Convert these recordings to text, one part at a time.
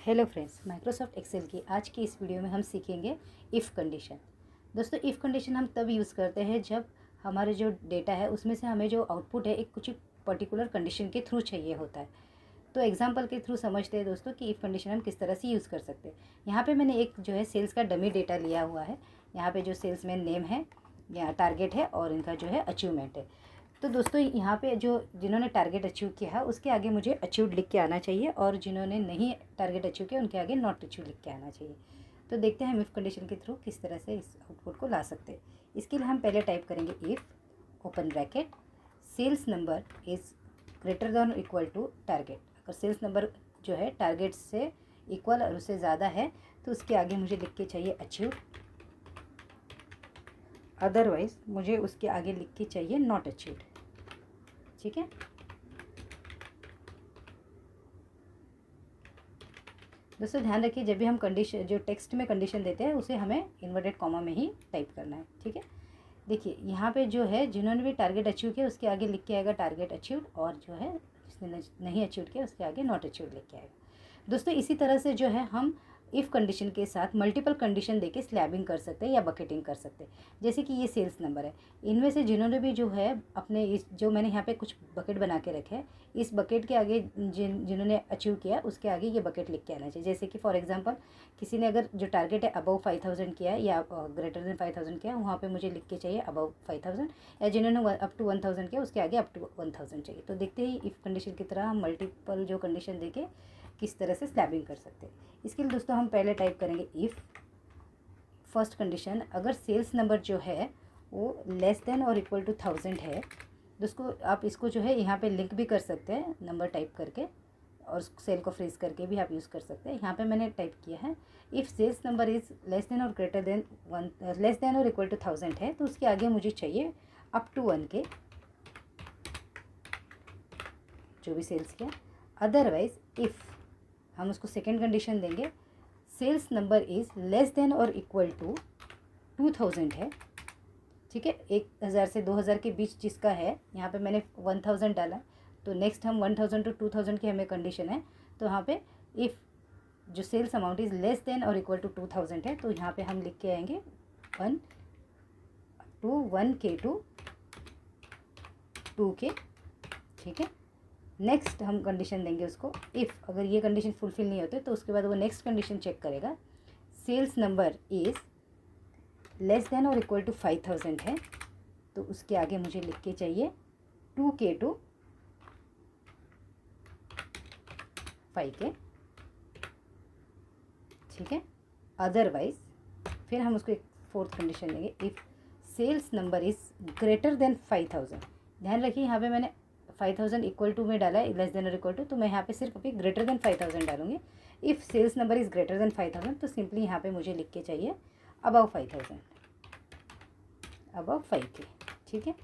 Hello friends, Microsoft Excel की आज की इस वीडियो में हम सीखेंगे इफ़ कंडीशन। दोस्तों, इफ़ कंडीशन हम तब यूज़ करते हैं जब हमारे जो डेटा है उसमें से हमें जो आउटपुट है एक कुछ पर्टिकुलर कंडीशन के थ्रू चाहिए होता है। तो एग्जांपल के थ्रू समझते हैं दोस्तों कि इफ़ कंडीशन हम किस तरह से यूज़ कर सकते हैं। यहाँ पे मैंने एक जो है सेल्स का डमी डेटा लिया हुआ है। यहाँ पे जो सेल्समैन नेम है या टारगेट है और इनका जो है अचीवमेंट है। तो दोस्तों, यहाँ पे जो जिन्होंने टारगेट अचीव किया है उसके आगे मुझे अचीव्ड लिख के आना चाहिए और जिन्होंने नहीं टारगेट अचीव किया उनके आगे नॉट अचीव लिख के आना चाहिए। तो देखते हैं हम इफ़ कंडीशन के थ्रू किस तरह से इस आउटपुट को ला सकते हैं। इसके लिए हम पहले टाइप करेंगे if open bracket sales number is greater than equal to target. अगर सेल्स नंबर जो है टारगेट से इक्वल और उससे ज़्यादा है तो उसके आगे मुझे लिख के चाहिए अचीव, अदरवाइज़ मुझे उसके आगे लिख के चाहिए नॉट अचीव्ड। ठीक है। दोस्तों, ध्यान रखिए जब भी हम कंडीशन जो टेक्स्ट में कंडीशन देते हैं उसे हमें इन्वर्टेड कॉमा में ही टाइप करना है। ठीक है। देखिए यहाँ पे जो है जिन्होंने भी टारगेट अचीव किया उसके आगे लिख के आएगा टारगेट अचीव्ड और जो है जिसने नहीं अचीव किया उसके आगे नॉट अचीव्ड लिख के आएगा। दोस्तों, इसी तरह से जो है हम इफ़ कंडीशन के साथ मल्टीपल कंडीशन देके स्लैबिंग कर सकते हैं या बकेटिंग कर सकते हैं। जैसे कि ये सेल्स नंबर है, इनमें से जिन्होंने भी जो है अपने इस जो मैंने यहाँ पे कुछ बकेट बना के रखे हैं, इस बकेट के आगे जिन्होंने अचीव किया उसके आगे ये बकेट लिख के आना चाहिए। जैसे कि फॉर एग्जांपल किसी ने अगर जो टारगेट है अबव 5000 किया है या ग्रेटर देन 5000 किया है, वहाँ पे मुझे लिख के चाहिए अबव 5000, या जिन्होंने अप टू 1000 किया उसके आगे अप टू 1000 चाहिए। तो देखते ही इफ़ कंडीशन की तरह हम मल्टीपल जो कंडीशन देके किस तरह से स्लैबिंग कर सकते हैं। इसके लिए दोस्तों हम पहले टाइप करेंगे इफ़ फर्स्ट कंडीशन अगर सेल्स नंबर जो है वो लेस देन और इक्वल टू 1000 है। दोस्तों, आप इसको जो है यहाँ पे लिंक भी कर सकते हैं नंबर टाइप करके और सेल को फ्रीज करके भी आप यूज़ कर सकते हैं। यहाँ पे मैंने टाइप किया है if sales number is less than और ग्रेटर देन लेस देन और इक्वल टू 1000 है तो उसके आगे मुझे चाहिए अप टू 1 के जो भी सेल्स किया। अदरवाइज इफ़ हम उसको सेकेंड कंडीशन देंगे sales number is less than और इक्वल टू 2000 है। ठीक है, 1000 से 2000 के बीच जिसका है, यहाँ पे मैंने 1000 डाला तो नेक्स्ट हम 1000 टू 2000 की हमें कंडीशन है। तो यहाँ पे इफ़ जो sales amount is less than और इक्वल टू 2000 है तो यहाँ पे हम लिख के आएंगे 1 के टू 2 के। ठीक है। नेक्स्ट हम कंडीशन देंगे उसको इफ़ अगर ये कंडीशन फुलफिल नहीं होते तो उसके बाद वो नेक्स्ट कंडीशन चेक करेगा sales number is less than और इक्वल टू 5000 है तो उसके आगे मुझे लिख के चाहिए 2 के टू 5 के। ठीक है। अदरवाइज फिर हम उसको एक फोर्थ कंडीशन देंगे if sales number is greater than 5000। ध्यान रखिए यहाँ पे मैंने 5000 इक्वल टू में डाला है लेस देन और इक्वल टू, तो मैं यहाँ पे सिर्फ अभी ग्रेटर देन 5000 डालूंगी। If sales number is greater than 5000 तो सिंपली यहाँ पे मुझे लिख के चाहिए अबव 5000 अबव 5 के। ठीक है।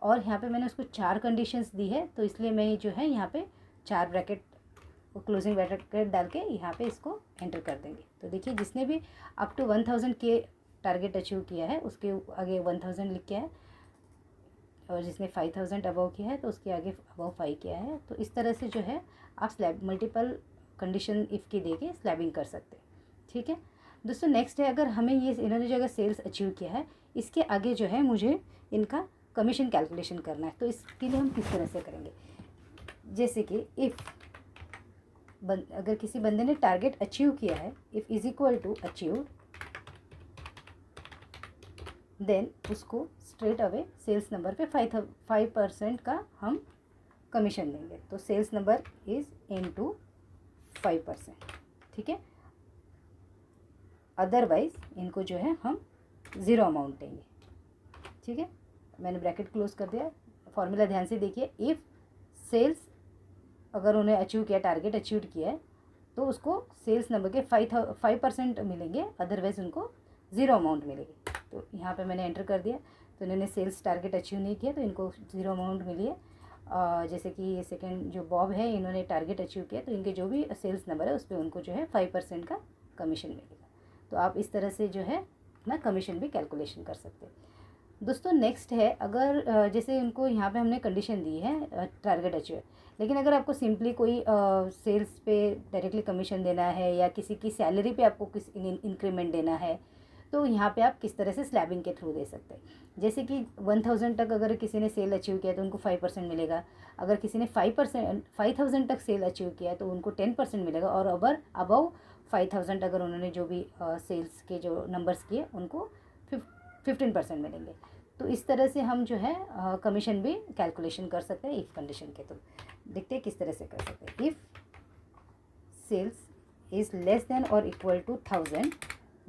और यहाँ पे मैंने उसको 4 कंडीशंस दी है तो इसलिए मैं जो है यहाँ पे 4 ब्रैकेट क्लोजिंग ब्रैकेट डाल के यहाँ पे इसको एंटर कर देंगे। तो देखिए जिसने भी अप टू 1000 के टारगेट अचीव किया है उसके आगे 1000 लिख के है और जिसने 5000 अबव किया है तो उसके आगे अबव 5 किया है। तो इस तरह से जो है आप स्लैब मल्टीपल कंडीशन इफ़ की देके स्लैबिंग कर सकते हैं। ठीक है। दोस्तों, नेक्स्ट है अगर हमें ये इन्होंने जो अगर सेल्स अचीव किया है इसके आगे जो है मुझे इनका कमीशन कैलकुलेशन करना है। तो इसके लिए हम किस तरह से करेंगे, जैसे कि इफ़ अगर किसी बंदे ने टारगेट अचीव किया है if is equal to achieve then उसको स्ट्रेट अवे सेल्स नंबर पे 5% का हम कमीशन देंगे। तो सेल्स नंबर इज़ इनटू 5%। ठीक है। अदरवाइज इनको जो है हम ज़ीरो अमाउंट देंगे। ठीक है। मैंने ब्रैकेट क्लोज कर दिया। फॉर्मूला ध्यान से देखिए इफ़ सेल्स अगर उन्हें अचीव किया टारगेट अचीव किया है तो उसको सेल्स नंबर के 5% मिलेंगे, अदरवाइज उनको ज़ीरो अमाउंट मिलेगी। तो यहाँ पे मैंने एंटर कर दिया तो इन्होंने सेल्स टारगेट अचीव नहीं किया तो इनको ज़ीरो अमाउंट मिली है। जैसे कि ये सेकंड जो बॉब है इन्होंने टारगेट अचीव किया तो इनके जो भी सेल्स नंबर है उस पर उनको जो है 5% का कमीशन मिलेगा। तो आप इस तरह से जो है अपना कमीशन भी कैलकुलेशन कर सकते हैं। दोस्तों नेक्स्ट है, अगर जैसे उनको यहाँ पे हमने कंडीशन दी है टारगेट अचीव, लेकिन अगर आपको सिंपली कोई सेल्स पे डायरेक्टली कमीशन देना है या किसी की सैलरी पे आपको किस इंक्रीमेंट देना है, तो यहाँ पे आप किस तरह से स्लैबिंग के थ्रू दे सकते हैं। जैसे कि 1000 तक अगर किसी ने सेल अचीव किया तो उनको 5% मिलेगा। अगर किसी ने 5000 तक सेल अचीव किया तो उनको 10% मिलेगा। और अबव 5000 अगर उन्होंने जो भी सेल्स के जो नंबर्स किए उनको 15% मिलेंगे। तो इस तरह से हम जो है कमीशन भी कैलकुलेशन कर सकते हैं इफ़ कंडीशन के थ्रू। देखते हैं किस तरह से कर सकते हैं। If sales is less than और इक्वल टू 1000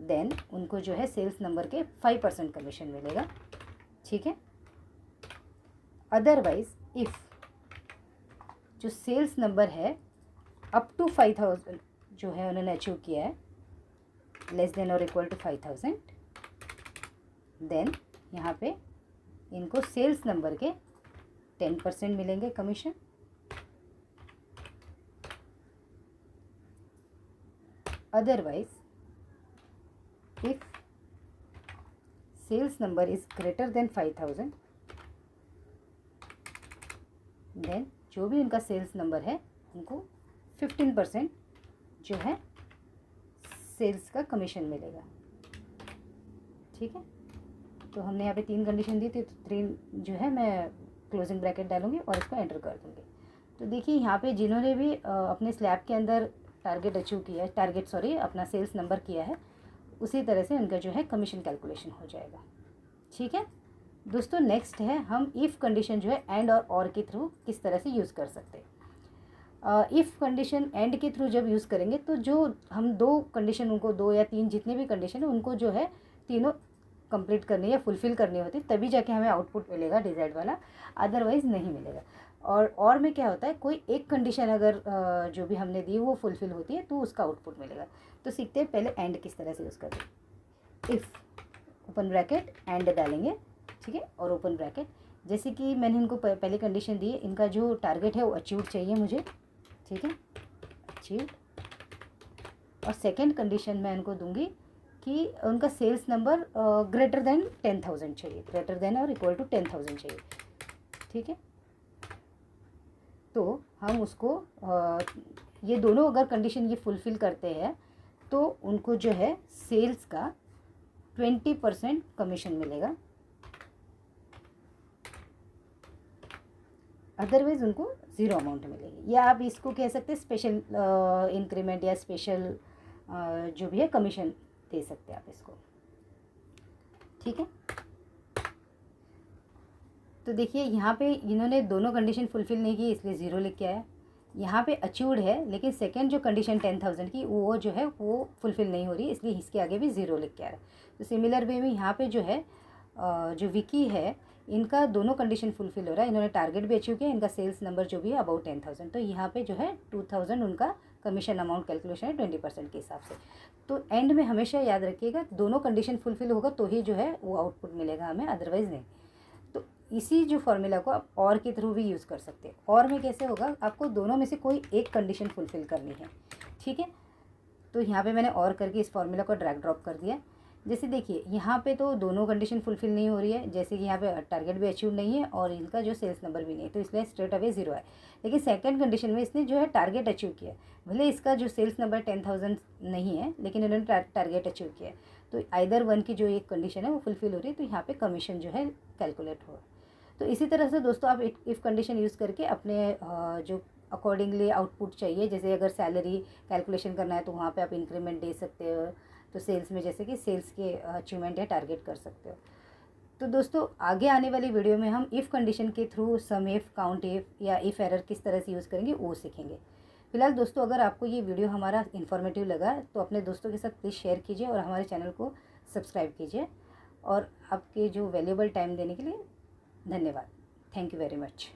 देन उनको जो है सेल्स नंबर के 5% कमीशन मिलेगा, ठीक है। अदरवाइज इफ़ जो सेल्स नंबर है अप टू 5000 जो है उन्होंने अचीव किया है, लेस देन और इक्वल टू 5000, देन यहाँ पे इनको सेल्स नंबर के 10% मिलेंगे commission. Otherwise if sales number is greater than 5000 then जो भी उनका सेल्स नंबर है उनको 15% जो है सेल्स का कमीशन मिलेगा, ठीक है। तो हमने यहाँ पे 3 कंडीशन दी थी, तो 3 जो है मैं क्लोजिंग ब्रैकेट डालूंगी और इसको एंटर कर दूंगी। तो देखिए यहाँ पे जिन्होंने भी अपने स्लैब के अंदर टारगेट अचीव किया है, अपना सेल्स नंबर किया है, उसी तरह से उनका जो है कमीशन कैलकुलेशन हो जाएगा, ठीक है। दोस्तों नेक्स्ट है हम इफ़ कंडीशन जो है एंड और के थ्रू किस तरह से यूज़ कर सकते हैं। इफ़ कंडीशन एंड के थ्रू जब यूज़ करेंगे तो जो हम 2 कंडीशन, उनको 2 या 3 जितने भी कंडीशन है उनको जो है तीनों कंप्लीट करनी या फुलफ़िल करनी होती, तभी जाके हमें आउटपुट मिलेगा डिज़ायर्ड वाला, अदरवाइज़ नहीं मिलेगा। और में क्या होता है, कोई एक कंडीशन अगर जो भी हमने दी वो फुलफ़िल होती है तो उसका आउटपुट मिलेगा। तो सीखते हैं पहले एंड किस तरह से यूज़ करते हैं। इफ़ ओपन ब्रैकेट एंड डालेंगे, ठीक है, और ओपन ब्रैकेट। जैसे कि मैंने इनको पहले कंडीशन दी है, इनका जो टारगेट है वो अचीव्ड चाहिए मुझे, ठीक है, अचीव्ड। और सेकेंड कंडीशन मैं इनको दूंगी कि उनका सेल्स नंबर ग्रेटर देन 10,000 चाहिए, ग्रेटर देन और इक्वल टू 10,000 चाहिए, ठीक है। तो हम उसको ये दोनों अगर कंडीशन ये फुलफ़िल करते हैं तो उनको जो है सेल्स का 20% कमीशन मिलेगा, अदरवाइज़ उनको 0 अमाउंट मिलेगी। या आप इसको कह सकते हैं स्पेशल इंक्रीमेंट या स्पेशल जो भी है कमीशन दे सकते हैं आप इसको, ठीक है। तो देखिए यहाँ पे इन्होंने दोनों कंडीशन फुलफ़िल नहीं की इसलिए 0 लिख के आया। यहाँ पे अचीव्ड है लेकिन सेकंड जो कंडीशन 10,000 की वो जो है वो फुलफ़िल नहीं हो रही, इसलिए इसके आगे भी 0 लिख के आ रहा है। तो सिमिलर वे में यहाँ पे जो है जो विकी है इनका दोनों कंडीशन फुलफ़िल हो रहा है, इन्होंने टारगेट भी अचीव किया, इनका सेल्स नंबर जो भी है अबाउट 10,000, तो यहाँ पे जो है 2,000 उनका कमीशन अमाउंट कैलकुलेशन है 20% के हिसाब से। तो एंड में हमेशा याद रखिएगा दोनों कंडीशन फुलफ़िल होगा तो ही जो है वो आउटपुट मिलेगा हमें, अदरवाइज़ नहीं। तो इसी जो फॉर्मूला को आप और के थ्रू भी यूज़ कर सकते हैं। और में कैसे होगा, आपको दोनों में से कोई एक कंडीशन फुलफ़िल करनी है, ठीक है। तो यहाँ पे मैंने और करके इस फॉर्मूला को ड्रैग ड्रॉप कर दिया। जैसे देखिए यहाँ पे तो दोनों कंडीशन फुलफ़िल नहीं हो रही है, जैसे कि यहाँ पे टारगेट भी अचीव नहीं है और इनका जो सेल्स नंबर भी नहीं है, तो इसलिए स्ट्रेट अवे 0 है। लेकिन सेकंड कंडीशन में इसने जो है टारगेट अचीव किया, भले इसका जो सेल्स नंबर 10,000 नहीं है लेकिन इन्होंने टारगेट अचीव किया, तो आइदर वन की जो एक कंडीशन है वो फुलफ़िल हो रही है, तो यहाँ पर कमीशन जो है कैलकुलेट हो। तो इसी तरह से दोस्तों आप इफ़ कंडीशन यूज़ करके अपने जो अकॉर्डिंगली आउटपुट चाहिए, जैसे अगर सैलरी कैलकुलेशन करना है तो वहाँ पे आप इंक्रीमेंट दे सकते हो, तो सेल्स में जैसे कि सेल्स के अचीवमेंट है टारगेट कर सकते हो। तो दोस्तों आगे आने वाली वीडियो में हम इफ़ कंडीशन के through some if, count if या इफ़ एरर किस तरह से यूज़ करेंगे वो सीखेंगे। फिलहाल दोस्तों अगर आपको ये वीडियो हमारा इन्फॉर्मेटिव लगा तो अपने दोस्तों के साथ प्लीज़ शेयर कीजिए और हमारे चैनल को सब्सक्राइब कीजिए। और आपके जो वैल्यूएबल टाइम देने के लिए धन्यवाद। Thank you very much.